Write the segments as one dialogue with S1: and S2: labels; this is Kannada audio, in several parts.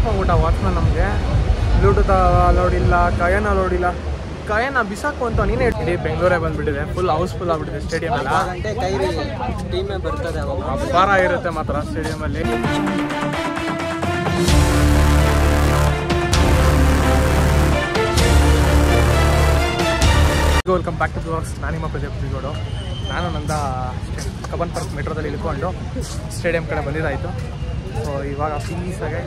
S1: ಸೈಕ್ ಮಾಡ್ಬಿಟ್ಟ ವಾಚ್ಮನ್ ನಮಗೆ. ಬ್ಲೂಟೂತ್ ಅಲೌಡ್ ಇಲ್ಲ, ಕಯನ್ ಅಲೌಡ್ ಇಲ್ಲ. ಕಯನ ಬಿಸಾಕು ಅಂತ ನೀನೇ ಇಡೀ ಬೆಂಗಳೂರೇ ಬಂದ್ಬಿಟ್ಟಿದೆ. ಫುಲ್ ಹೌಸ್ಫುಲ್ ಆಗ್ಬಿಟ್ಟಿದೆ ಸ್ಟೇಡಿಯಂ ಎಲ್ಲ. ಅಬ್ಬಾರ ಇರುತ್ತೆ ಮಾತ್ರ ಸ್ಟೇಡಿಯಮಲ್ಲಿ. Welcome back to blogs. ನಾನು ನಿಮ್ಮ ಪ್ರದೀಪ್ ಬಿಗೋಡು. ನಾನು ನಂದ ಕಬ್ಬನ್ ಪಾರ್ಕ್ ಮೆಟ್ರೋದಲ್ಲಿ ಇಳ್ಕೊಂಡು ಸ್ಟೇಡಿಯಂ ಕಡೆ ಬಂದಿದ್ದಾಯಿತು. ಸೊ ಇವಾಗ ಪೀಸಾಗೆ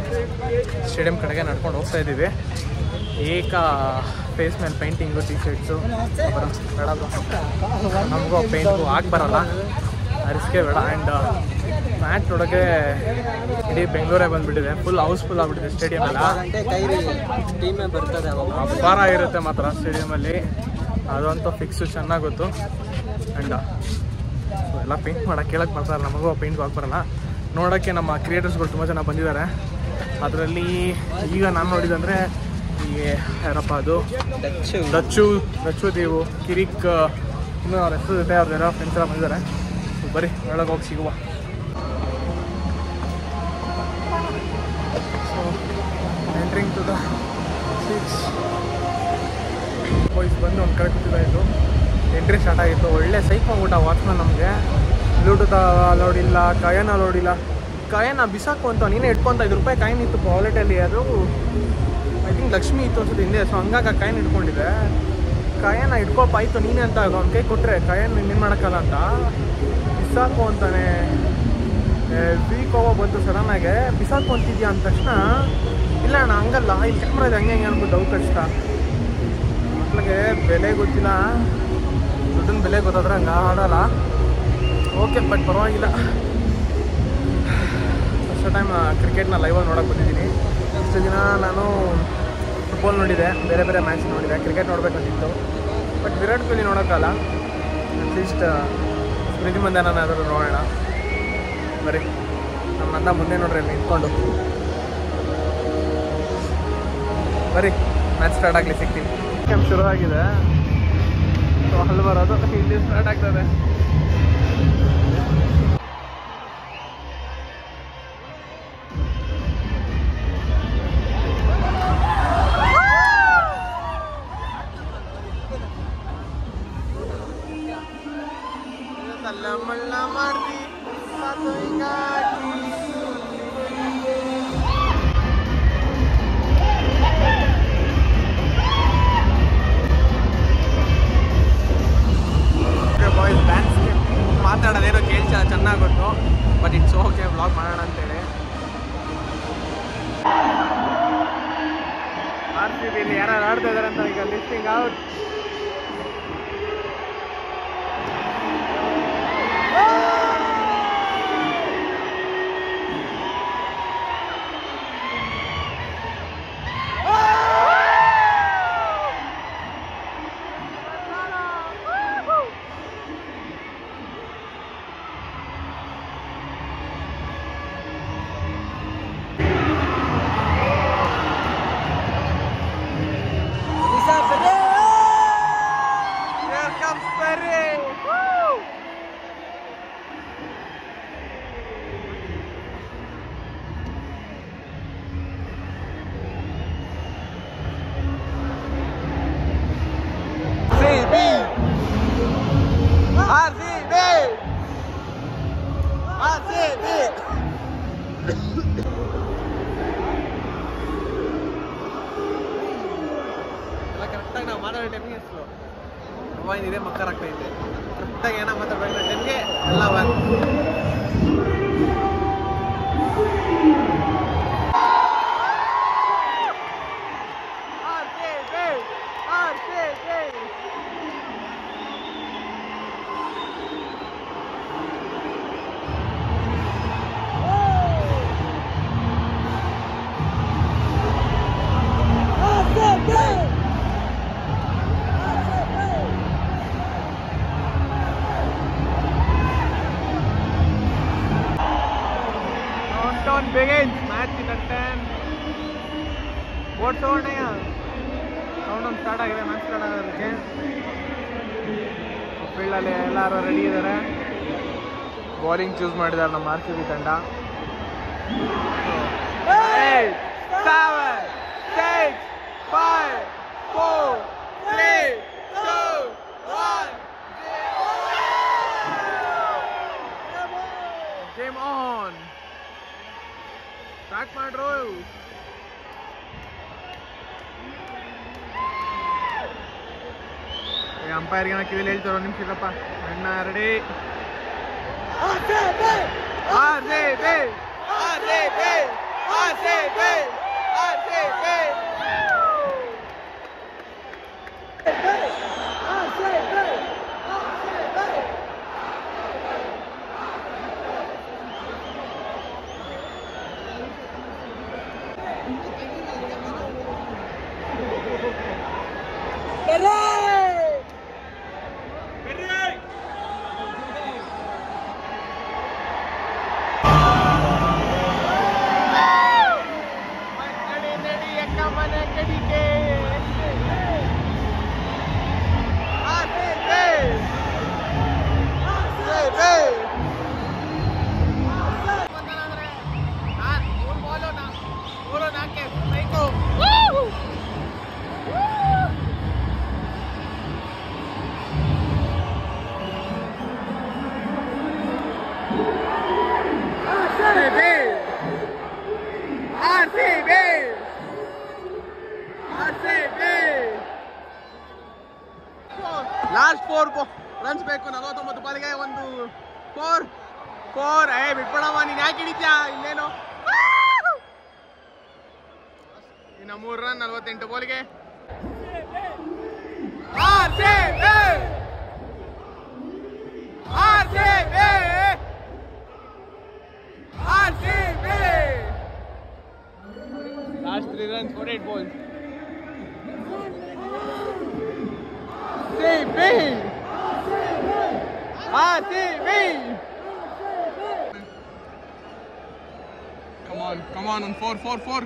S1: ಸ್ಟೇಡಿಯಂ ಕಡೆಗೆ ನಡ್ಕೊಂಡು ಹೋಗ್ತಾ ಇದ್ದೀವಿ. ಏಕ ಫೇಸ್ ಮೇಲೆ ಪೇಂಟಿಂಗು, ಟಿ ಶರ್ಟ್ಸು ಬೇಡ, ನಮಗೂ ಪೇಂಟು ಆಗಿ ಬರೋಲ್ಲ, ರಿಸ್ಕೇ ಬೇಡ. ಆ್ಯಂಡ್ ಮ್ಯಾಚ್ ನೋಡೋಕ್ಕೆ ಇಡೀ ಬೆಂಗಳೂರೇ ಬಂದುಬಿಟ್ಟಿದೆ. ಫುಲ್ ಹೌಸ್ಫುಲ್ ಆಗಿಬಿಟ್ಟಿದೆ ಸ್ಟೇಡಿಯಂ ಎಲ್ಲ. ಅಬ್ಬಾರ ಇರುತ್ತೆ ಮಾತ್ರ ಸ್ಟೇಡಿಯಮಲ್ಲಿ, ಅದಂತೂ ಫಿಕ್ಸು, ಚೆನ್ನಾಗಿ ಗೊತ್ತು. ಆ್ಯಂಡ್ ಎಲ್ಲ ಪೇಂಟ್ ಮಾಡೋಕ್ಕೆ ಕೇಳಕ್ಕೆ ಬರ್ತಾರೆ, ನಮಗೂ ಪೇಂಟ್ಗೂ ಹಾಕಿ ಬರೋಲ್ಲ. ನೋಡೋಕ್ಕೆ ನಮ್ಮ ಕ್ರಿಯೇಟರ್ಸ್ಗಳು ತುಂಬ ಜನ ಬಂದಿದ್ದಾರೆ. ಅದರಲ್ಲಿ ಈಗ ನಾನು ನೋಡಿದಂದರೆ ಈ ಯಾರಪ್ಪ ಅದು ದಚ್ಚು ದೇವು, ಕಿರಿಕ್, ಇನ್ನೂ ಅವ್ರ ಹೆಸರು ಜೊತೆ ಅವ್ರದ್ದೆಲ್ಲ ಫ್ರೆಂಡ್ಸ್ ಎಲ್ಲ ಬಂದಿದ್ದಾರೆ. ಬರೀ ಒಳಗೆ ಹೋಗಿ ಸಿಗುವ. So entering to the seats. Boys ಬಂದು ಒಂದು ಕಡೆ ಕೂತಿದ್ದಾಯಿತು. ಎಂಟ್ರಿ ಸ್ಟಾರ್ಟ್ ಆಗಿತ್ತು. ಒಳ್ಳೆ ಸೈಕ್ ಮಾಡ್ಬಿಟ್ಟ ವಾಚ್ಮನ್ ನಮಗೆ. ಬ್ಲೂಟೂತ್ ಅಲೌಡ್ ಇಲ್ಲ, ಕಯನ್ ಅಲೌಡ್ ಇಲ್ಲ. ಕಯನ ಬಿಸಾಕು ಅಂತ ನೀನೇ ಇಟ್ಕೊತ ₹5 ಕಾಯಿನ್ ಇತ್ತು ವಾಲೆಟಲ್ಲಿ. ಅದು ಐ ಥಿಂಕ್ ಲಕ್ಷ್ಮಿ ಇತ್ತು ಅನ್ಸುತ್ತೆ ಹಿಂದೆ. ಸೊ ಹಂಗಾಗಿ ಆ ಕಾಯಿನ್ ಇಟ್ಕೊಂಡಿದ್ದೆ. ಕಯನ ಇಟ್ಕೊಪ್ಪ ಆಯಿತು ನೀನೇ ಅಂತ ಅವ್ನ ಕೈ ಕೊಟ್ಟರೆ ಕಯನ್ ಇನ್ನೇನು ಮಾಡೋಕ್ಕಲ್ಲ ಅಂತ ಬಿಸಾಕು ಅಂತಾನೆ. ವೀಕ್ ಓವರ್ ಬಂತು ಸಡನ್ನಾಗೆ. ಬಿಸಾಕು ಅಂತಿದ್ಯಾ ಅಂದ ತಕ್ಷಣ ಇಲ್ಲ ಅಣ್ಣ ಹಂಗಲ್ಲ, ಇಲ್ಲಿ ಕ್ಯಾಮ್ರಾ ಇದೆ, ಹಂಗೆ ಅನ್ಬೋದು ಡೌಟ್ ಕಷ್ಟ. ಮಕ್ಳಿಗೆ ಬೆಲೆ ಗೊತ್ತಿಲ್ಲ, ದುಡ್ಡಿನ ಬೆಲೆ ಗೊತ್ತಾದ್ರೆ ಹಂಗೆ ಆಡೋಲ್ಲ. ಓಕೆ, ಬಟ್ ಪರವಾಗಿಲ್ಲ. ಫಸ್ಟ್ ಟೈಮ್ ಕ್ರಿಕೆಟ್ನ ಲೈವಾಗಿ ನೋಡೋಕೆ ಬಂದಿದ್ದೀನಿ. ಇಷ್ಟು ದಿನ ನಾನು ಫುಟ್ಬಾಲ್ ನೋಡಿದೆ, ಬೇರೆ ಬೇರೆ ಮ್ಯಾಚ್ ನೋಡಿದೆ, ಕ್ರಿಕೆಟ್ ನೋಡಬೇಕಂತಿತ್ತು. ಬಟ್ ವಿರಾಟ್ ಕೊಹ್ಲಿ ನೋಡೋಕ್ಕಲ್ಲ. ಅಟ್ಲೀಸ್ಟ್ ಸ್ಮೃತಿ ಮಂದನಾದರೂ ನೋಡೋಣ. ಬರೀ ನಮ್ಮ ನಂದ ಮುಂದೆ ನೋಡ್ರಿ ಅಲ್ಲಿ ನಿಂತ್ಕೊಂಡು. ಬರೀ ಮ್ಯಾಚ್ ಸ್ಟಾರ್ಟ್ ಆಗಲಿ, ಸಿಗ್ತೀನಿ. ಗೇಮ್ ಶುರು ಆಗಿದೆ. ಸೊ ಅಲ್ಲಿ ಬರೋದು ಇಲ್ಲಿ ಸ್ಟಾರ್ಟ್ ಆಗ್ತದೆ. ಮಳ್ಳ ಮಾಡ್ತಿ ಬಾಯ್ಸ್ ಡ್ಯಾನ್ಸ್ಗೆ ಮಾತಾಡೋದೇನೋ ಚೆನ್ನಾಗಿ ಗೊತ್ತು. ಬಟ್ ಇಟ್ಸ್ ಓಕೆ, ವ್ಲಾಗ್ ಮಾಡೋಣ ಅಂತೇಳಿ. RCB ಇಲ್ಲಿ ಯಾರು ಆಡ್ತಾ ಇದಾರೆ ಅಂತ ಈಗ ಲಿಸ್ಟಿಂಗ್ ಔಟ್. ಎಲ್ಲ ಕರೆಕ್ಟಾಗಿ ನಾವು ಮಾತಾಡೋ ಟೈಮ್ಗೆ ಮೊಬೈಲ್ ಇದೆ, ಮಕ್ಕರಾಗ್ತೈತೆ. ಕರೆಕ್ಟಾಗಿ ಏನೋ ಮಾತಾಡೋ ಟೈಮ್ಗೆ ಎಲ್ಲ begins. Match in the 10. What sound है यार? Sound on start आगे match start आगे रखे. फील्ड अल्ले ಎಲ್ಲರೂ ರೆಡಿ ಇದ್ದಾರೆ. ಬೌಲಿಂಗ್ ಚೂಸ್ ಮಾಡಿದ್ದಾರೆ ನಮ್ಮ RCB ತಂಡ. Hey! ಅಂಪೈರ್ಗೆ ಕಿವಿಲಿ ಹೇಳ್ತಾರೋ ನಿಮಿಷಪ್ಪ ಅಣ್ಣ ರೆಡಿ ಲಾಸ್ಟ್ 4 ರನ್ಸ್ ಬೇಕು 49 ಬಾಲ್ಗೆ ಒಂದು 4 ಬಿಟ್ಬಿಡಮ್ಮ ನೀನ್ ಯಾಕೆ ಹಿಡಿತ್ಯಾ ಇನ್ನೇನು ಇನ್ನು 3 run 48 ಬಾಲ್ಗೆ last 3 runs 48 balls RCB! Come on, 4.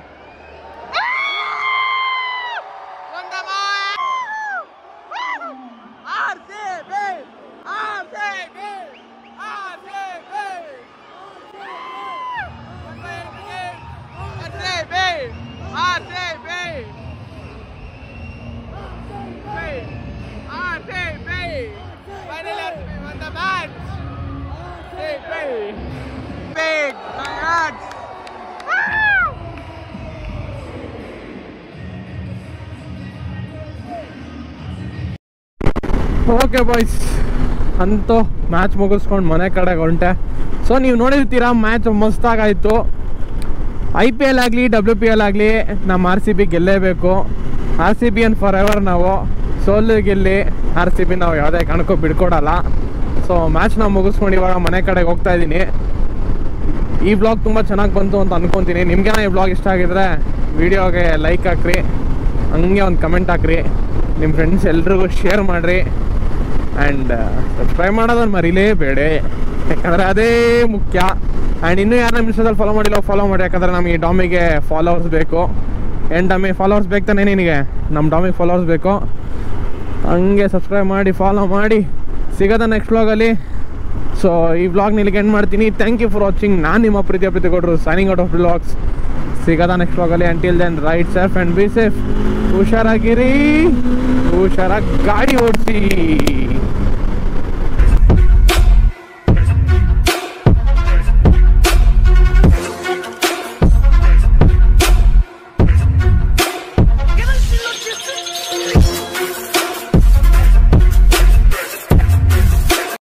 S1: Finally won the match! Big! Congrats! Okay boys ಅಂತೂ ಮ್ಯಾಚ್ ಮುಗಿಸ್ಕೊಂಡು ಮನೆ ಕಡೆಗೆ ಹೊಂಟೆ. ಸೊ ನೀವು ನೋಡಿರ್ತೀರಾ ಮ್ಯಾಚ್ ಮಸ್ತಾಗಾಯಿತು. IPL ಆಗಲಿ WPL ಆಗಲಿ ನಮ್ಮ RCB ಗೆಲ್ಲೇಬೇಕು. RCB ಫಾರ್ ಎವರ್ ನಾವು ಸೋಲು ಗೆಲ್ಲಿ RCB ನಾವು ಯಾವುದೇ ಕಾರಣಕ್ಕೂ ಬಿಡ್ಕೊಡಲ್ಲ. ಸೊ ಮ್ಯಾಚ್ನ ಮುಗಿಸ್ಕೊಂಡು ಇವಾಗ ಮನೆ ಕಡೆಗೆ ಹೋಗ್ತಾ ಇದ್ದೀನಿ. ಈ ಬ್ಲಾಗ್ ತುಂಬ ಚೆನ್ನಾಗಿ ಬಂತು ಅಂತ ಅನ್ಕೊತೀನಿ. ನಿಮ್ಗೇನೋ ಈ ಬ್ಲಾಗ್ ಇಷ್ಟ ಆಗಿದ್ರೆ ವಿಡಿಯೋಗೆ ಲೈಕ್ ಹಾಕ್ರಿ, ಹಂಗೆ ಒಂದು ಕಮೆಂಟ್ ಹಾಕ್ರಿ, ನಿಮ್ಮ ಫ್ರೆಂಡ್ಸ್ ಎಲ್ರಿಗೂ ಶೇರ್ ಮಾಡಿರಿ ಆ್ಯಂಡ್ ಸಬ್ಸ್ಕ್ರೈಬ್ ಮಾಡೋದನ್ನು ಮರಿಲೇಬೇಡಿ, ಯಾಕಂದರೆ ಅದೇ ಮುಖ್ಯ. ಆ್ಯಂಡ್ ಇನ್ನೂ ಯಾರು ನಮ್ಮ ಇನ್ಸ್ಟಾದಲ್ಲಿ ಫಾಲೋ ಮಾಡಿಲ್ಲ ಫಾಲೋ ಮಾಡಿ, ಯಾಕಂದರೆ ನಮಗೆ ಡಾಮಿಗೆ ಫಾಲೋವರ್ಸ್ ಬೇಕು. ಏನು ಡಾಮಿ ಫಾಲೋವರ್ಸ್ ಬೇಕು ತಾನೇ ನಿನಗೆ? ನಮ್ಮ ಡಾಮಿಗೆ ಫಾಲೋವರ್ಸ್ ಬೇಕು. ಹಂಗೆ ಸಬ್ಸ್ಕ್ರೈಬ್ ಮಾಡಿ ಫಾಲೋ ಮಾಡಿ. ಸಿಗೋದ ನೆಕ್ಸ್ಟ್ ವ್ಲಾಗಲ್ಲಿ. ಸೊ ಈ ವ್ಲಾಗ್ನ ಇಲ್ಲಿಗೆ ಎಂಡ್ ಮಾಡ್ತೀನಿ. Thank you for watching. ನಾನು ನಿಮ್ಮ ಪ್ರೀತಿ ಕೊಟ್ಟರು ಸೈನಿಂಗ್ ಔಟ್ ಆಫ್ ವ್ಲಾಗ್ಸ್. ಸಿಗೋದ ನೆಕ್ಸ್ಟ್ ವ್ಲಾಗಲ್ಲಿ. Until then ride safe and be safe. ಹುಷಾರಾಗಿರಿ, ಹುಷಾರಾಗಿ ಗಾಡಿ ಓಡಿಸಿ.